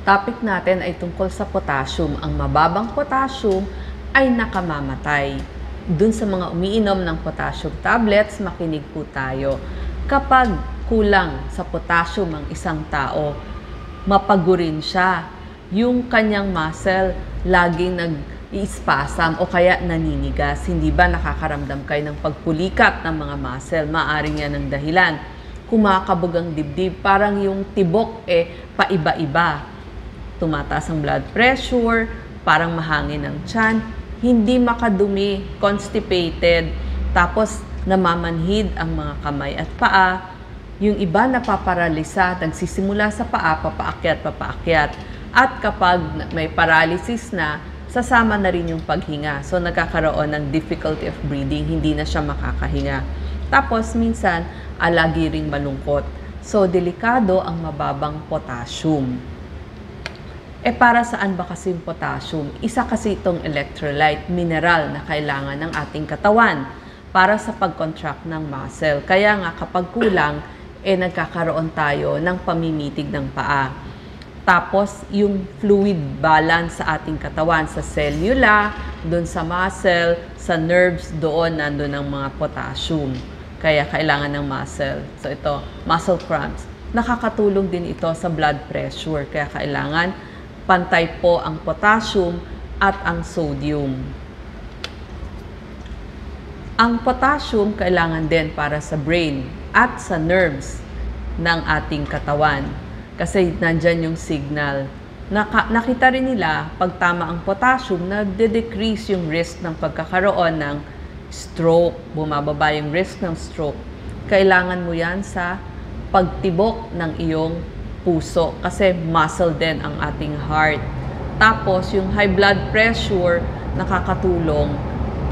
topic natin ay tungkol sa potassium. Ang mababang potassium ay nakamamatay. Dun sa mga umiinom ng potassium tablets, makinig po tayo. Kapag kulang sa potassium ang isang tao, mapagurin siya. Yung kanyang muscle laging nag-ispasm o kaya naninigas. Hindi ba nakakaramdam kayo ng pagpulikat ng mga muscle? Maaring yan ang dahilan. Kumakabog ang dibdib, parang yung tibok paiba-iba. Tumataas ang blood pressure, parang mahangin ang tiyan, hindi makadumi, constipated, tapos namamanhid ang mga kamay at paa. Yung iba napaparalisa, nagsisimula sa paa, papaakyat. At kapag may paralysis na, sasama na rin yung paghinga. So nagkakaroon ng difficulty of breathing, hindi na siya makakahinga. Tapos minsan, lagi ring malungkot. So delikado ang mababang potassium. Para saan ba kasi yung potassium? Isa kasi itong electrolyte, mineral na kailangan ng ating katawan para sa pag-contract ng muscle. Kaya nga kapag kulang, nagkakaroon tayo ng pamimitig ng paa. Tapos yung fluid balance sa ating katawan, sa cellula, doon sa muscle, sa nerves, doon nandun ang mga potassium. Kaya kailangan ng muscle. So ito, muscle cramps. Nakakatulong din ito sa blood pressure. Kaya kailangan pantay po ang potassium at ang sodium. Ang potassium kailangan din para sa brain at sa nerves ng ating katawan. Kasi nandyan yung signal. Nakita rin nila, pag tama ang potassium, nagde-decrease yung risk ng pagkakaroon ng stroke. Bumababa yung risk ng stroke. Kailangan mo yan sa pagtibok ng iyong puso kasi muscle din ang ating heart. Tapos yung high blood pressure nakakatulong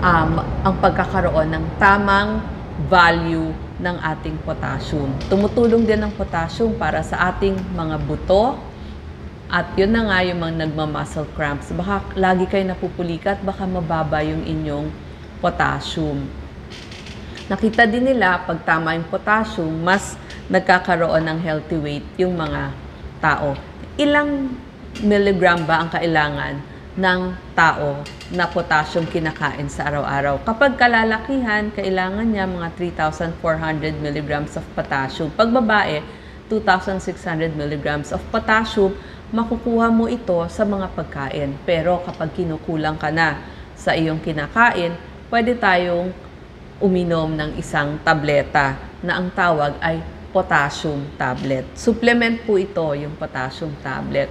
ang pagkakaroon ng tamang value ng ating potassium. Tumutulong din ang potassium para sa ating mga buto at yun na nga yung mga nagma-muscle cramps. Baka lagi kayo napupulikat, baka mababa yung inyong potassium. Nakita din nila pag tama yung potassium, mas nagkakaroon ng healthy weight yung mga tao. Ilang milligram ba ang kailangan ng tao na potassium kinakain sa araw-araw? Kapag kalalakihan, kailangan niya mga 3,400 milligrams of potassium. Pag babae, 2,600 milligrams of potassium, makukuha mo ito sa mga pagkain. Pero kapag kinukulang ka na sa iyong kinakain, pwede tayong uminom ng isang tableta na ang tawag ay potassium tablet. Supplement po ito, yung potassium tablet.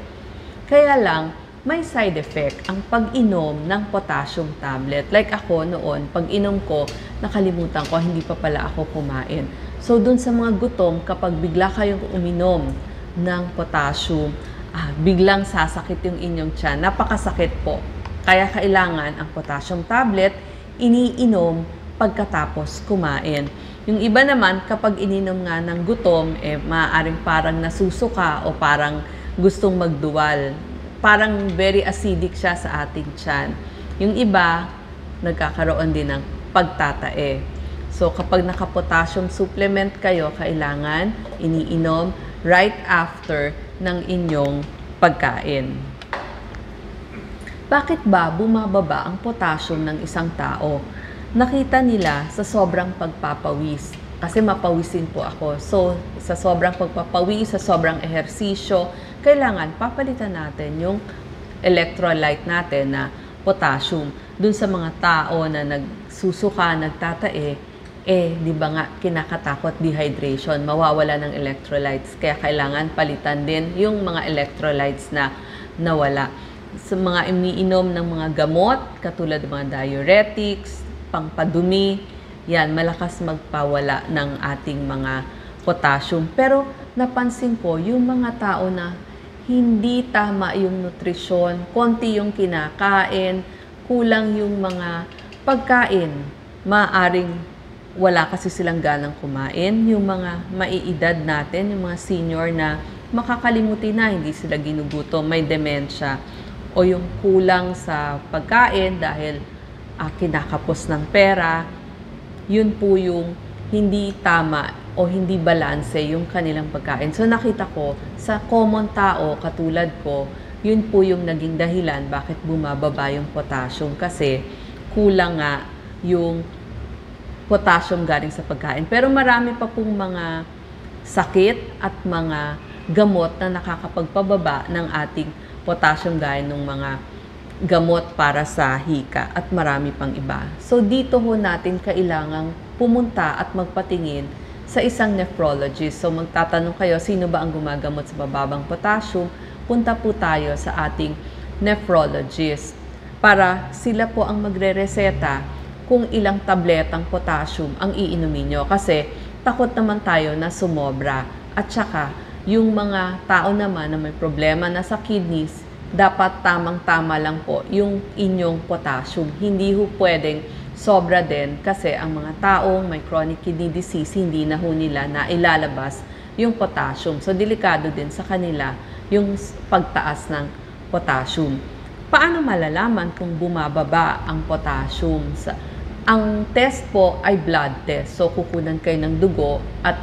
Kaya lang, may side effect ang pag-inom ng potassium tablet. Like ako noon, pag inom ko, nakalimutan ko, hindi pa pala ako kumain. So, dun sa mga gutom, kapag bigla kayong uminom ng potassium, biglang sasakit yung inyong tiyan. Napakasakit po. Kaya kailangan ang potassium tablet, iniinom pagkatapos kumain. Yung iba naman, kapag ininom nga ng gutom, maaaring parang nasusuka o parang gustong magduwal. Parang very acidic siya sa ating tiyan. Yung iba, nagkakaroon din ng pagtatae. So, kapag naka-potassium supplement kayo, kailangan iniinom right after ng inyong pagkain. Bakit ba bumababa ang potassium ng isang tao? Nakita nila sa sobrang pagpapawis. Kasi mapawisin po ako. So, sa sobrang pagpapawis, sa sobrang ehersisyo, kailangan papalitan natin yung electrolyte natin na potassium. Dun sa mga tao na nagsusuka, nagtatae, di ba nga kinakatakot dehydration, mawawala ng electrolytes. Kaya kailangan palitan din yung mga electrolytes na nawala. Sa mga iniinom ng mga gamot, katulad ng mga diuretics, pangpadumi, yan, malakas magpawala ng ating mga potassium. Pero napansin ko, yung mga tao na hindi tama yung nutrisyon, konti yung kinakain, kulang yung mga pagkain, maaring wala kasi silang ganang kumain. Yung mga maiidad natin, yung mga senior na makakalimutin na, hindi sila ginugutom, may demensya, o yung kulang sa pagkain dahil kinakapos ng pera, yun po yung hindi tama o hindi balanse yung kanilang pagkain. So nakita ko sa common tao katulad ko, yun po yung naging dahilan bakit bumababa yung potassium kasi kulang nga yung potassium galing sa pagkain. Pero marami pa pong mga sakit at mga gamot na nakakapagpababa ng ating potassium gaya ng mga gamot para sa hika at marami pang iba. So dito ho natin kailangang pumunta at magpatingin sa isang nephrologist. So magtatanong kayo, sino ba ang gumagamot sa bababang potassium? Punta po tayo sa ating nephrologist para sila po ang magre-reseta kung ilang tabletang potassium ang iinumin nyo. Kasi takot naman tayo na sumobra. At saka, yung mga tao naman na may problema na sa kidneys, dapat tamang-tama lang po yung inyong potassium. Hindi ho pwedeng sobra din kasi ang mga taong may chronic kidney disease, hindi na ho nila na ilalabas yung potassium. So, delikado din sa kanila yung pagtaas ng potassium. Paano malalaman kung bumababa ang potassium? Ang test po ay blood test. So, kukunan kayo ng dugo at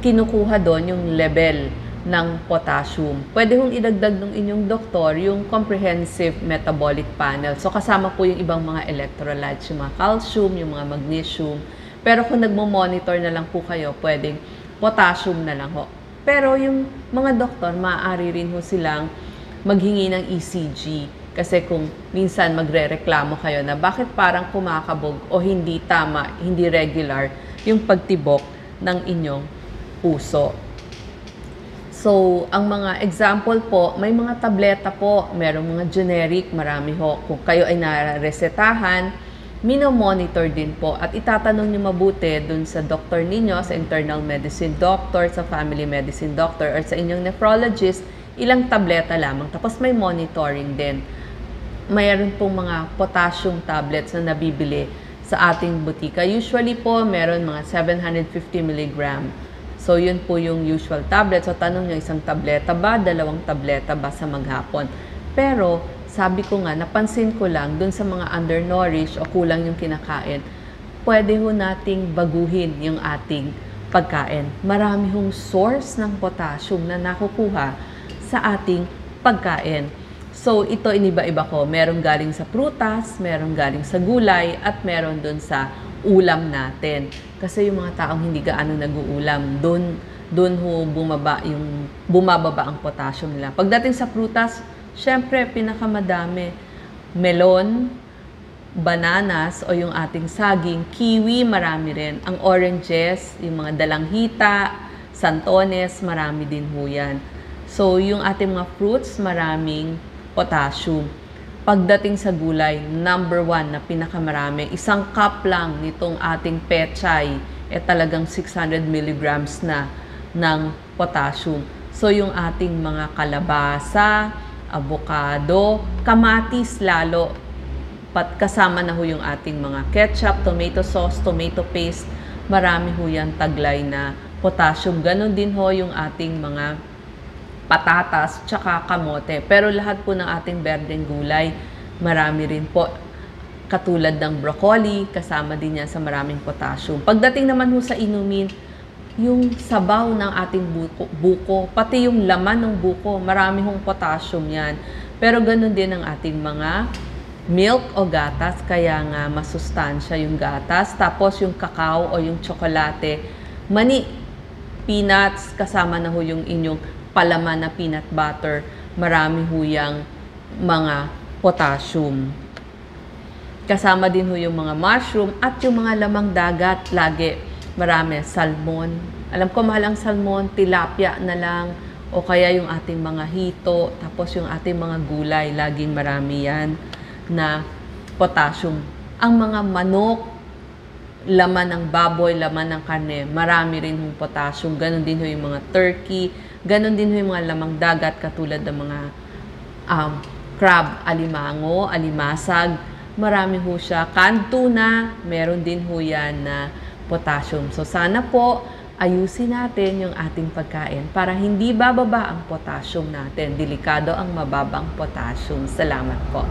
kinukuha doon yung level ng potassium. Pwede hong idagdag ng inyong doktor yung comprehensive metabolic panel. So, kasama po yung ibang mga electrolytes, yung mga calcium, yung mga magnesium. Pero kung nagmo-monitor na lang po kayo, pwedeng potassium na lang ho. Pero yung mga doktor, maaari rin ho silang maghingi ng ECG. Kasi kung minsan magre-reklamo kayo na bakit parang kumakabog o hindi tama, hindi regular yung pagtibok ng inyong puso. So, ang mga example po, may mga tableta po, merong mga generic, marami ho. Kung kayo ay naresetahan, minomonitor din po at itatanong niyo mabuti dun sa doktor ninyo, sa internal medicine doctor, sa family medicine doctor, or sa inyong nephrologist, ilang tableta lamang. Tapos may monitoring din. Mayroon pong mga potassium tablets na nabibili sa ating butika. Usually po, meron mga 750 mg. So, yun po yung usual tablet. So, tanong nyo, isang tableta ba? Dalawang tableta ba sa maghapon? Pero, sabi ko nga, napansin ko lang, dun sa mga undernourished o kulang yung kinakain, pwede ho nating baguhin yung ating pagkain. Marami hong source ng potassium na nakukuha sa ating pagkain. So, ito iniba-iba ko. Meron galing sa prutas, meron galing sa gulay, at meron dun sa ulam natin. Kasi yung mga taong hindi gaano nag-uulam, doon ho bumababa ang potassium nila. Pagdating sa prutas, syempre pinakamadami, melon, bananas o yung ating saging, kiwi, marami rin. Ang oranges, yung mga dalanghita, santones, marami din ho yan. So, yung ating mga fruits, maraming potassium. Pagdating sa gulay, number 1 na pinakamarami, isang cup lang nitong ating pechay, talagang 600 mg na ng potassium. So, yung ating mga kalabasa, avocado, kamatis lalo, kasama na ho yung ating mga ketchup, tomato sauce, tomato paste, marami ho yan taglay na potassium. Ganon din ho yung ating mga patatas, tsaka kamote. Pero lahat po ng ating berdeng gulay, marami rin po. Katulad ng broccoli, kasama din yan sa maraming potassium. Pagdating naman ho sa inumin, yung sabaw ng ating buko, pati yung laman ng buko, marami hong potassium yan. Pero ganun din ang ating mga milk o gatas, kaya nga masustansya yung gatas. Tapos yung kakao o yung tsokolate, mani, peanuts, kasama na ho yung inyong palaman na peanut butter, marami ho yang mga potassium. Kasama din ho yung mga mushroom at yung mga lamang dagat, lagi marami. Salmon, alam ko mahal ang salmon, tilapia na lang, o kaya yung ating mga hito, tapos yung ating mga gulay, laging marami yan na potassium. Ang mga manok, laman ng baboy, laman ng karne, marami rin hong potassium. Ganon din ho yung mga turkey, ganon din ho yung mga lamang dagat katulad ng mga crab, alimango, alimasag, marami ho siya. Canned tuna, meron din ho yan na potassium. So sana po ayusin natin yung ating pagkain para hindi bababa ang potassium natin. Delikado ang mababang potassium. Salamat po.